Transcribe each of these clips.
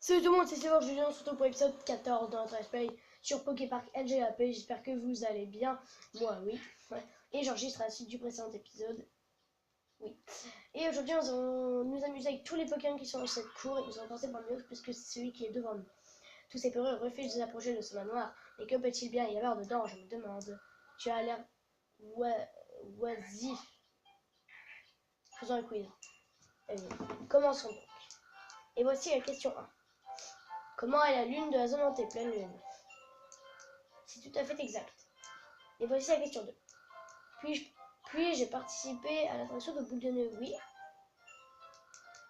Salut tout le monde, c'est Sylvain, je viens surtout pour l'épisode 14 de notre let's play sur Poképark LGAP. J'espère que vous allez bien. Moi, oui. Ouais. Et j'enregistre à la suite du précédent épisode. Oui. Et aujourd'hui, nous allons nous amuser avec tous les Pokémon qui sont dans cette cour et nous allons passer par le mieux puisque c'est celui qui est devant nous. Tous ces peureux refusent de s'approcher de ce manoir. Mais que peut-il bien y avoir dedans, je me demande. Tu as l'air oisif. Faisons un quiz. Commençons donc. Et voici la question 1. Comment est la lune de la zone hantée, pleine lune? C'est tout à fait exact. Et voici la question 2. Puis-je participer à l'attraction de boule de nœud? Oui.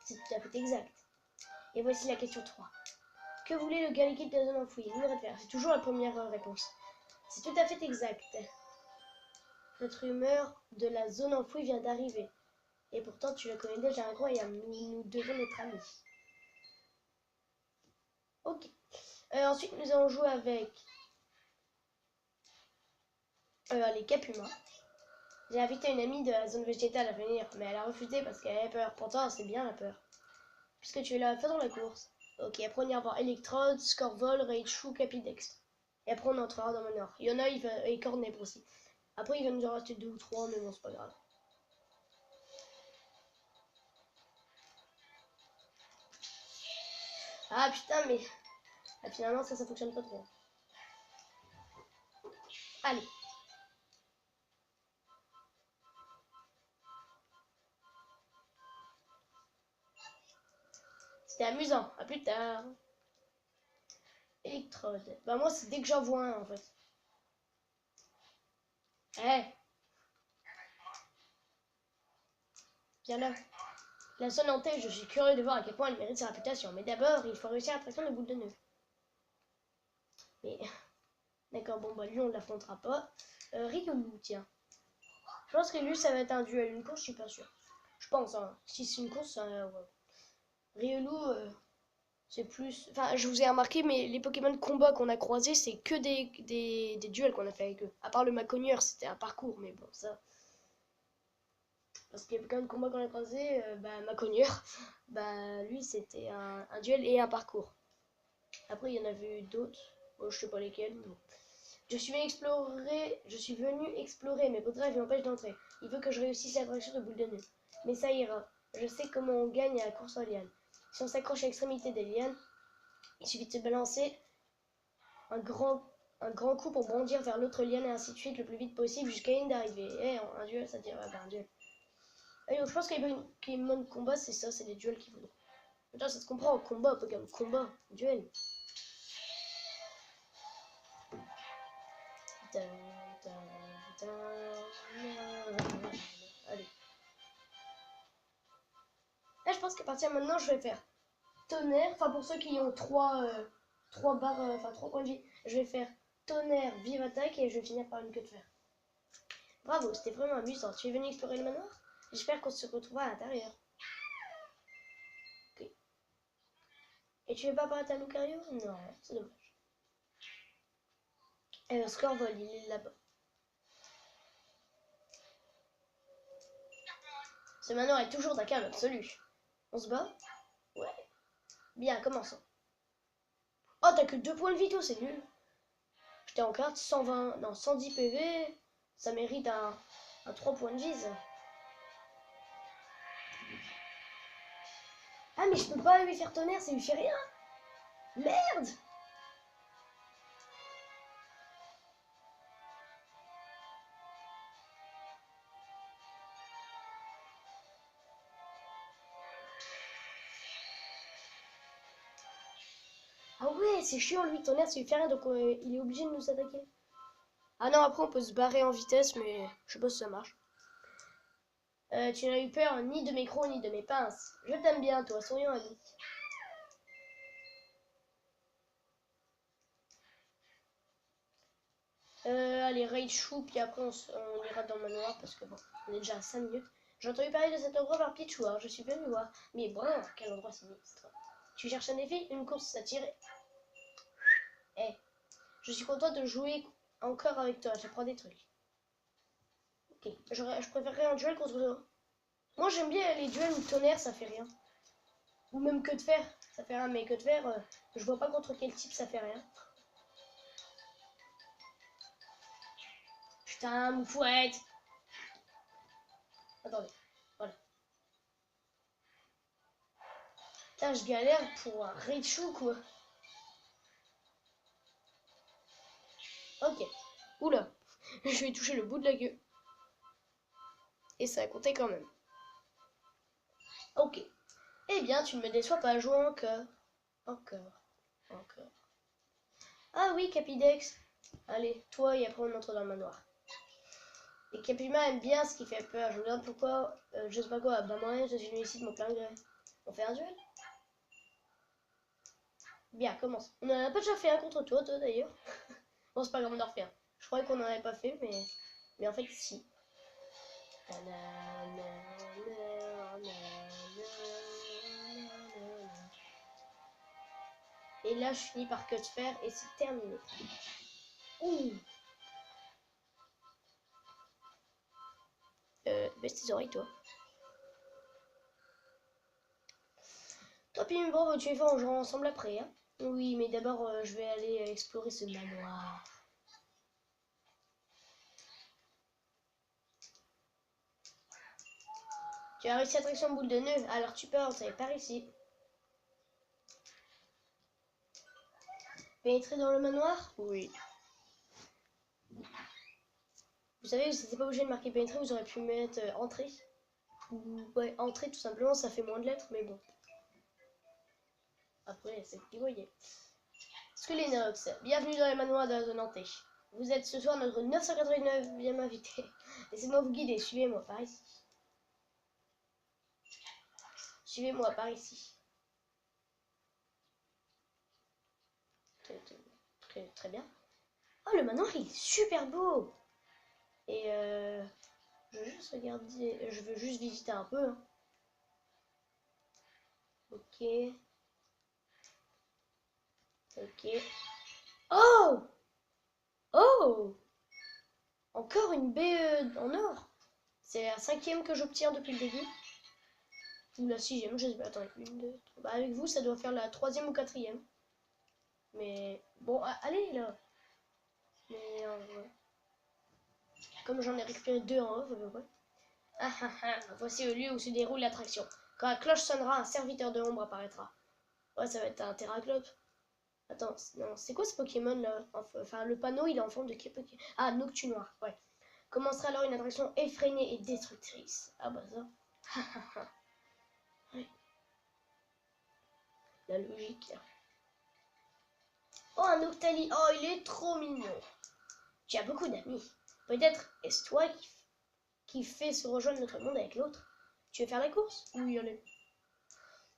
C'est tout à fait exact. Et voici la question 3. Que voulait le gars liquide de la zone enfouie? Mur de fer. C'est toujours la première réponse. C'est tout à fait exact. Cette rumeur de la zone enfouie vient d'arriver. Et pourtant, tu la connais déjà, incroyable. Nous devons être amis. Ok. Ensuite, nous allons jouer avec les Capuma. J'ai invité une amie de la zone végétale à venir, mais elle a refusé parce qu'elle avait peur. Pourtant, c'est bien la peur. Puisque tu es là, faisons la course. Ok, après on ira voir Electrode, Scorvol, Raichu, Capidex. Et après on entrera dans le nord. Il y en a, et Cornep aussi. Après il va nous en rester 2 ou 3, mais bon, c'est pas grave. Ah putain, mais finalement ça fonctionne pas trop. Allez. C'était amusant. À plus tard. Electrode. Bah moi c'est dès que j'en vois un en fait. Viens là. La zone hantée, je suis curieux de voir à quel point elle mérite sa réputation. Mais d'abord, il faut réussir l'attraction de boule de nœud. Mais... D'accord, bon bah lui on ne l'affrontera pas. Riolu, tiens. Je pense que lui ça va être un duel. Une course, je suis pas sûr. Je pense, hein. Si c'est une course, ouais. Riolu, c'est plus... Enfin, je vous ai remarqué, mais les Pokémon de combat qu'on a croisés, c'est que des duels qu'on a fait avec eux. À part le Maconieur, c'était un parcours, mais bon, ça... Parce que les Pokémon de combat qu'on a croisés, Maconieur, lui c'était un duel et un parcours. Après, il y en a vu d'autres. Bon, je sais pas lesquels, mais bon. Je suis venu explorer, mais Podrive m'empêche d'entrer. Il veut que je réussisse l'attraction de boule de nœud. Mais ça ira. Je sais comment on gagne à la course aux lianes. Si on s'accroche à l'extrémité des lianes, il suffit de se balancer un grand coup pour bondir vers l'autre liane et ainsi de suite le plus vite possible jusqu'à une d'arrivée. Un duel, ça dirait un duel. Et donc, je pense que les Pokémon de combat, c'est ça, c'est les duels qui voudront. Putain, ça se comprend, combat, Pokémon, combat, duel. Allez. Là, je pense qu'à partir de maintenant, je vais faire tonnerre. Enfin, pour ceux qui ont 3 barres, enfin 3 points de vie, je vais faire tonnerre, vive attaque et je vais finir par une queue de fer. Bravo, c'était vraiment amusant. Tu es venu explorer le manoir? J'espère qu'on se retrouvera à l'intérieur. Ok. Et tu veux pas apparaître à Lucario? Non, c'est dommage. Scorvol, il est là-bas. Ce manoir est toujours d'un calme absolu. On se bat? Ouais. Bien, commençons. Oh, t'as que 2 points de vie, toi, c'est nul. J'étais en carte 120, non, 110 PV. Ça mérite un 3 points de vie, ça. Ah, mais je peux pas lui faire tonnerre, ça lui fait rien. Merde! Ah ouais, c'est chiant, lui, tonnerre, ça lui fait rien, donc il est obligé de nous attaquer. Ah non, après, on peut se barrer en vitesse, mais je sais pas si ça marche. Tu n'as eu peur ni de mes crocs, ni de mes pinces. Je t'aime bien, toi, sourions amis. Allez, Raichu, puis après on ira dans le manoir, parce que bon, on est déjà à 5 minutes. J'ai entendu parler de cet endroit par Pichou, alors je suis venu voir. Mais bon, quel endroit sinistre. Tu cherches un défi? Une course à tirer? Je suis content de jouer encore avec toi, j'apprends des trucs. Ok, je préférerais un duel contre toi. Moi j'aime bien les duels où tonnerre ça fait rien. Ou même que de fer. Ça fait rien, mais que de faire, je vois pas contre quel type ça fait rien. Putain, moufouette. Attendez, voilà. Putain, je galère pour un Raichu, quoi. Ok. Oula. Je vais toucher le bout de la queue. Et ça a compté quand même. Ok. Eh bien, tu ne me déçois pas, joue encore. Encore. Encore. Ah oui, Capidex. Allez, toi et après on entre dans le manoir. Et Capima aime bien ce qui fait peur. Je me demande pourquoi, je sais pas quoi. Bah moi, je suis venu ici de mon plein gré. On fait un duel? Bien, commence. On en a pas déjà fait un contre toi d'ailleurs. Bon, c'est pas grave, on en refait un. Je croyais qu'on en avait pas fait, mais en fait, si. Et là, je finis par cut faire et c'est terminé. Ouh. Baisse tes oreilles, toi. Toi, puis bravo, tu es fort, on jouera ensemble après, hein. Oui, mais d'abord, je vais aller explorer ce manoir. Tu as réussi attraction boule de nœud, alors tu peux entrer par ici. Pénétrer dans le manoir? Oui. Vous savez, vous n'étiez pas obligé de marquer pénétrer, vous aurez pu mettre entrée. Ou ouais, entrée tout simplement, ça fait moins de lettres, mais bon. Après, c'est vous qui voyez. Squelinox, bienvenue dans les manoirs de la zone hantée. Vous êtes ce soir notre 989e invité. Laissez-moi vous guider, suivez-moi par ici. Suivez-moi par ici. Très bien. Oh, le manoir, il est super beau. Et je veux juste regarder, je veux juste visiter un peu. Hein. Ok. Ok. Oh! Oh! Encore une baie en or. C'est la 5e que j'obtiens depuis le début. Ou la 6e, je sais pas. Attends, une, deux, trois. Bah, avec vous, ça doit faire la 3e ou 4e. Mais bon, allez là. Mais ouais. Comme j'en ai récupéré 2 en off, à peu près. Ah ah ah, voici le lieu où se déroule l'attraction. Quand la cloche sonnera, un serviteur de l'ombre apparaîtra. Ouais, ça va être un Terraclope. Attends, non, c'est quoi ce Pokémon là? Enfin, le panneau il est en forme de Pokémon. Ah, Noctunoir, ouais. Commencera alors une attraction effrénée et destructrice. Ah bah ça. Ouais. La logique. Oh, un Octali. Oh, il est trop mignon. Tu as beaucoup d'amis. Peut-être est-ce toi qui fait se rejoindre notre monde avec l'autre. Tu veux faire la course? Oui, allez.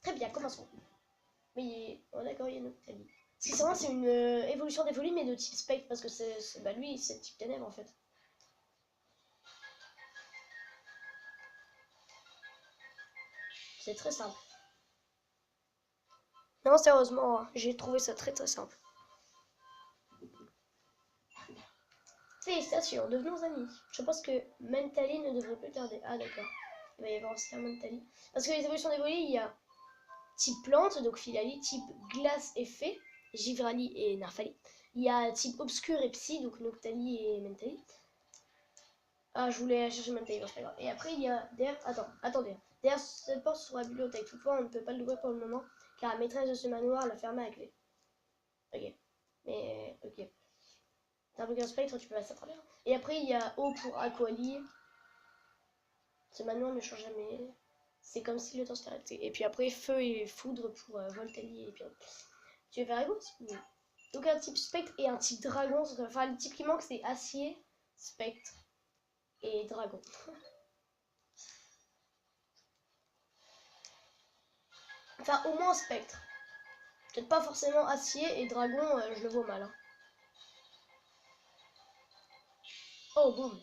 Très bien, commençons. Mais oh, d'accord, il y a une Octali. C'est une évolution des folies, mais de type spectre, parce que bah, lui, c'est type ténèbres en fait. C'est très simple. Non, sérieusement, hein, j'ai trouvé ça très simple. Félicitations, devenons amis. Je pense que Mentally ne devrait plus tarder. Ah, d'accord. Il va y avoir aussi un Mentally. Parce que les évolutions des volets, il y a type plante, donc Filali, type glace et fée, Givrali et Narfali. Il y a type obscur et psy, donc Noctali et Mentally. Ah, je voulais chercher Mentally, c'est pas grave. Et après, il y a derrière. Attendez. Derrière cette porte se trouve la bibliothèque. Toutefois, on ne peut pas l'ouvrir pour le moment, car la maîtresse de ce manoir l'a fermée à clé. Ok. Mais, ok. T'as un Pokémon Spectre, tu peux passer à travers. Et après, il y a eau pour Aquali. Ce manoir ne change jamais. C'est comme si le temps s'était arrêté. Et puis après, feu et foudre pour Voltali et puis. Tu veux faire la course? Oui. Donc un type spectre et un type dragon. Enfin, le type qui manque, c'est acier, spectre et dragon. Enfin, au moins spectre. Peut-être pas forcément acier et dragon, je le vois mal. Hein. Oh, boum.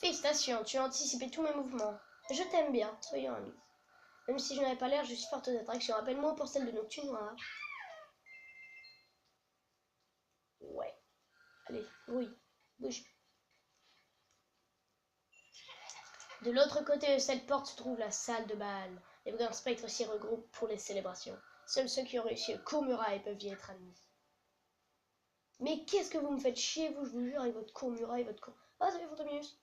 Félicitations, tu as anticipé tous mes mouvements. Je t'aime bien, soyons amis. Même si je n'avais pas l'air, je suis forte d'attraction. Rappelle-moi pour celle de Noctunoir. Ouais. Allez, oui. Bouge. De l'autre côté de cette porte se trouve la salle de bal. Les grands spectres s'y regroupent pour les célébrations. Seuls ceux qui ont réussi le court-muraille peuvent y être admis. Mais qu'est-ce que vous me faites chier, vous, je vous jure, avec votre court-muraille, votre court... Ah, salut, Fantominus.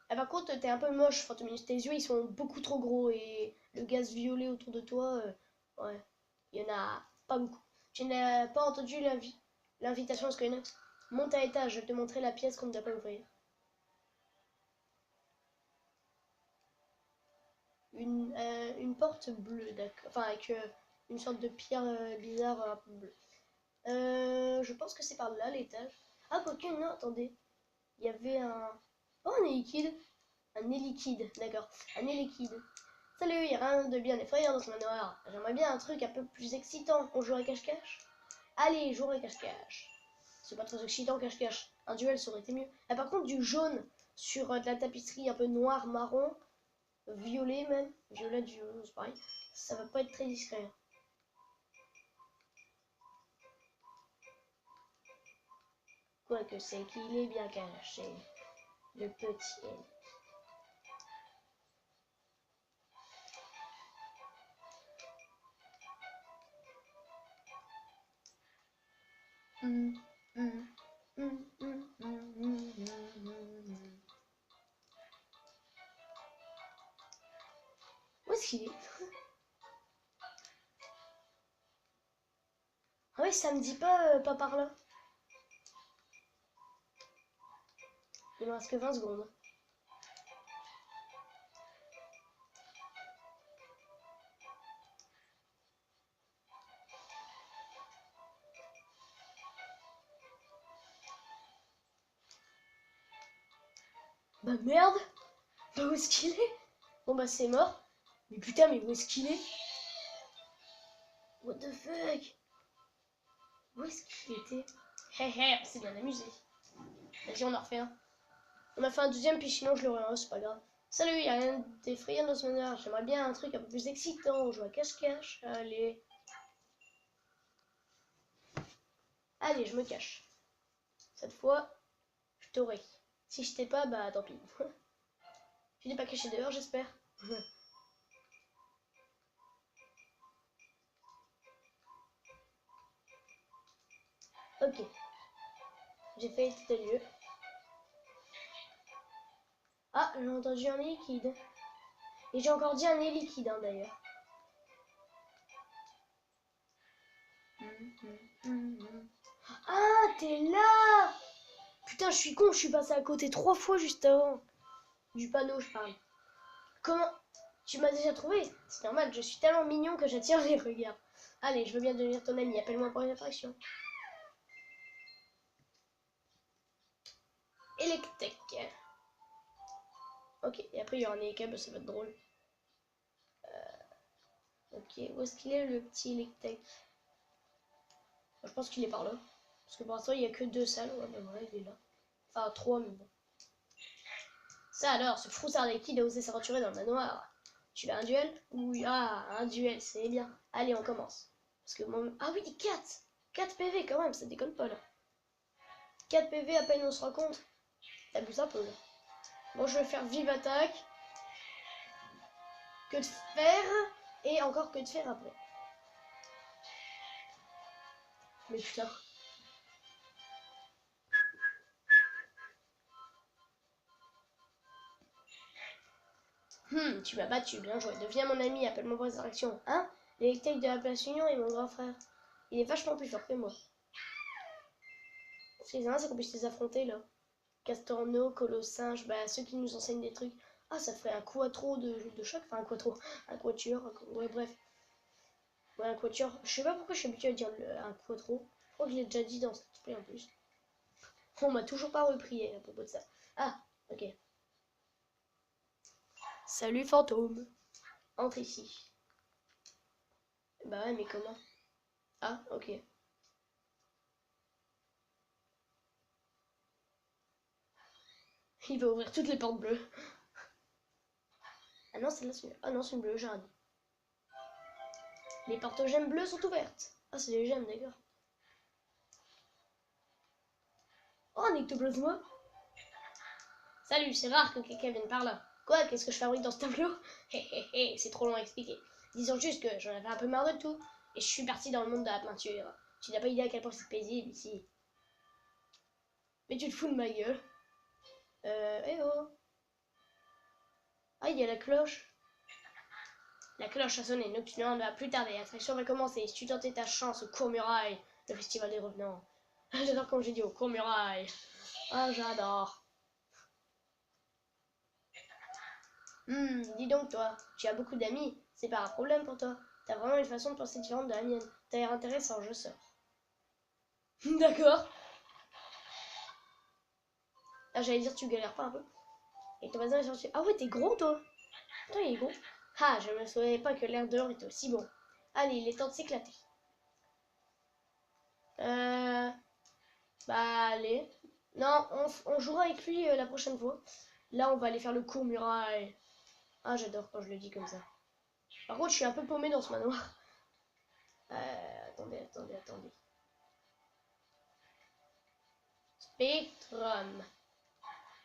Ah, par contre, t'es un peu moche, Fantominus. Tes yeux, ils sont beaucoup trop gros et le gaz violet autour de toi, ouais, il y en a pas beaucoup. Tu n'as pas entendu l'invitation à Skynet? Monte à étage, je vais te montrer la pièce qu'on ne doit pas ouvrir. Une porte bleue, d'accord. Enfin, avec une sorte de pierre bizarre un peu bleue. Je pense que c'est par là, l'étage. Ah, quoique, non, attendez. Il y avait un... Oh, un nez liquide. Un nez liquide, d'accord. Un nez liquide. Salut, il n'y a rien de bien effrayant dans ce manoir. J'aimerais bien un truc un peu plus excitant. On jouerait cache-cache? Allez, jouerait cache-cache. C'est pas très excitant, cache-cache. Un duel, ça aurait été mieux. Ah, par contre, du jaune sur de la tapisserie un peu noir, marron, violet même. Violet, du jaune, c'est pareil. Ça va pas être très discret. Quoique c'est qu'il est bien caché, le petit N. Où est-ce qu'il est? Ah ouais, ça me dit pas par là. Il me reste que 20 secondes. Bah merde! Bah où est-ce qu'il est? Bon bah c'est mort. Mais putain, mais où est-ce qu'il est? What the fuck? Où est-ce qu'il était? Hé hé, on s'est bien amusé. Vas-y, on en refait un. On a fait un deuxième, puis sinon je le refais, c'est pas grave. Salut, y'a rien d'effrayant dans ce manoir. J'aimerais bien un truc un peu plus excitant. On joue à cache-cache. Allez. Allez, je me cache. Cette fois, je t'aurai. Si je t'ai pas, bah tant pis. Tu n'es pas caché dehors, j'espère. Ok. J'ai fait état de lieu. Ah, j'ai entendu un nez liquide. Et j'ai encore dit un nez liquide, hein, d'ailleurs. Ah, t'es là! Putain, je suis con, je suis passé à côté 3 fois juste avant. Du panneau, je parle. Comment? Tu m'as déjà trouvé? C'est normal, je suis tellement mignon que j'attire les regards. Allez, je veux bien devenir ton ami, appelle-moi pour une attraction. Electek. Ok, et après il y aura un Elecab, ça va être drôle. Ok, où est-ce qu'il est le petit Electek? Je pense qu'il est par là. Parce que pour l'instant il n'y a que 2 salles. Ouais, bah voilà, il est là. Enfin 3, mais bon. Ça alors, ce froussard liquide a osé s'aventurer dans le manoir. Tu veux un duel? Oui, ah, un duel, c'est bien. Allez, on commence. Parce que mon... Ah oui, 4! 4 PV quand même, ça déconne pas là. 4 PV à peine on se rencontre. T'abuses un peu là. Bon, je vais faire vive attaque. Que de fer. Et encore que de fer après. Mais putain. Tu m'as battu, bien joué. Deviens mon ami, appelle-moi pour les interactions. Hein? L'électrique de la place Union est mon grand frère. Il est vachement plus fort que moi. Ce qui est c'est qu'on puisse les affronter là. Castorno, Colossinge, bah ceux qui nous enseignent des trucs. Ah, ça ferait un quattro de choc. Enfin, un quattro. Un quatuor. Ouais, bref. Ouais, un quatuor. Je sais pas pourquoi je suis habituée à dire un quattro. Je crois que je l'ai déjà dit dans ce display en plus. On m'a toujours pas repris à propos de ça. Ah, ok. Salut fantôme. Entre ici. Bah ouais, mais comment? Ah, ok. Il va ouvrir toutes les portes bleues. Ah non, celle-là, c'est... Ah non, c'est une bleue, j'ai rien dit. Les portes gemmes bleues sont ouvertes. Ah, c'est des gemmes, d'accord. Oh, un ectoplasma. Salut, c'est rare que quelqu'un vienne par là. Quoi, qu'est-ce que je fabrique dans ce tableau? Hé hé hé, c'est trop long à expliquer. Disons juste que j'en avais un peu marre de tout, et je suis parti dans le monde de la peinture. Tu n'as pas idée à quel point c'est paisible ici. Mais tu te fous de ma gueule. Eh oh. Ah, il y a la cloche. La cloche a sonné, Nocturne ne va plus tarder, l'attraction va commencer. Si tu tentais ta chance au Court-Muraille, le festival des revenants. J'adore quand j'ai dit au Court-Muraille. Ah, j'adore. Dis donc toi, tu as beaucoup d'amis, c'est pas un problème pour toi. T'as vraiment une façon de penser différente de la mienne. T'as l'air intéressant, je sors. D'accord. Ah, j'allais dire tu galères pas un peu. Et ton voisin est sorti. Ah ouais, t'es gros toi. Toi, il est gros. Ah, je ne me souvenais pas que l'air dehors était aussi bon. Allez, il est temps de s'éclater. Bah allez. Non, on jouera avec lui la prochaine fois. Là, on va aller faire le court muraille. Ah, j'adore quand je le dis comme ça. Par contre, je suis un peu paumé dans ce manoir. Attendez. Spectrum.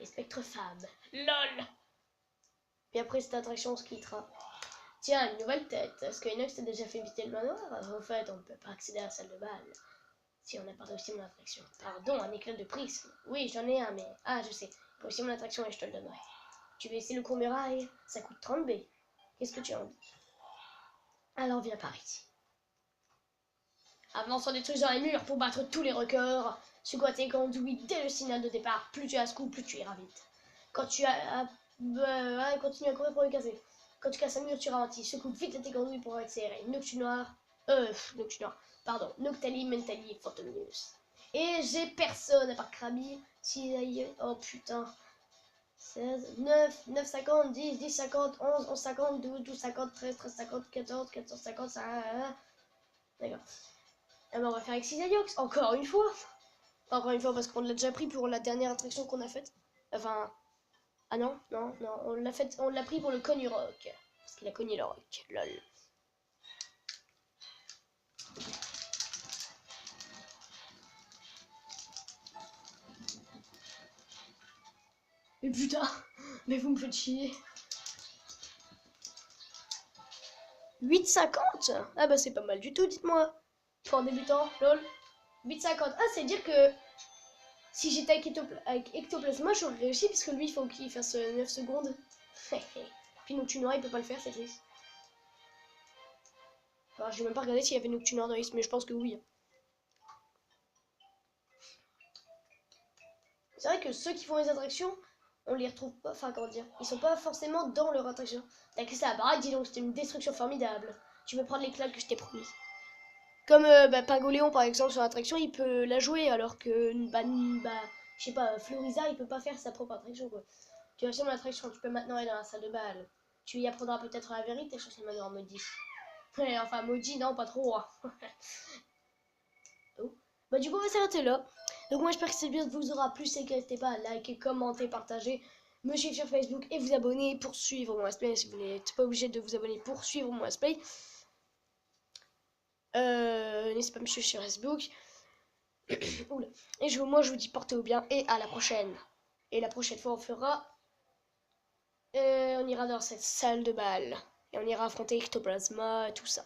Et Spectre Femme. LOL. Puis après cette attraction, on se quittera. Tiens, une nouvelle tête. Est-ce que Inox t'a déjà fait visiter le manoir? En fait, on ne peut pas accéder à la salle de bal si on n'a pas réussi mon attraction. Pardon, un éclat de prisme. Oui, j'en ai un, mais... Ah, je sais. Réussis mon attraction et je te le donnerai. Tu veux essayer le court muraille? Ça coûte 30 B. Qu'est-ce que tu as envie? Alors viens par ici. Avançons des trucs dans les murs pour battre tous les records. Secoue tes conduits dès le signal de départ. Plus tu as ce coup, plus tu iras vite. Quand tu as... continue à courir pour le casser. Quand tu casses un mur, tu ralentis. Secoue vite tes conduits pour accélérer. Noctunoir. Noctunoir. Pardon. Noctali, Mentali, Photominus. Et j'ai personne à part Krabi. Si, oh putain. 16, 9, 9, 50, 10, 10, 50, 11, 11, 50, 12, 12, 50, 13, 13, 50, 14, 14, 50, ça... D'accord. Ah ben on va faire avec Cisaiox, encore une fois. Encore une fois parce qu'on l'a déjà pris pour la dernière attraction qu'on a faite. Enfin... Ah non, on l'a pris pour le cogne rock. Parce qu'il a cogné le rock, lol. Mais putain, mais vous me faites chier. 8,50. Ah bah c'est pas mal du tout, dites-moi. Pour un débutant, lol. 8,50. Ah, c'est dire que si j'étais avec Ectoplasma, j'aurais réussi parce que lui, il faut qu'il fasse 9 secondes. Puis Noctunoir, il peut pas le faire, c'est triste. Alors, j'ai même pas regardé s'il y avait Noctunoir dans la liste, mais je pense que oui. C'est vrai que ceux qui font les attractions, on les retrouve pas, enfin comment dire, ils sont pas forcément dans leur attraction. T'as que ça à baraque, dis donc, c'était une destruction formidable. Tu peux prendre les claques que je t'ai promis. Comme Pingoléon par exemple sur l'attraction, il peut la jouer alors que je sais pas, Floriza il peut pas faire sa propre attraction quoi. Tu vas sur mon attraction, tu peux maintenant aller dans la salle de bal. Tu y apprendras peut-être la vérité sur ce manoir maudit. Ouais, enfin maudit non pas trop. Hein. Oh. Bah du coup on va s'arrêter là. Donc moi j'espère que cette vidéo vous aura plu, et n'hésitez pas à liker, commenter, partager, me suivre sur Facebook et vous abonner pour suivre mon let's play si vous n'êtes pas obligé de vous abonner pour suivre mon let's play. N'hésitez pas à me suivre sur Facebook. Oula. Et moi je vous dis portez-vous bien et à la prochaine. Et la prochaine fois on fera... on ira dans cette salle de bal. Et on ira affronter Ectoplasma et tout ça.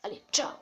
Allez, ciao!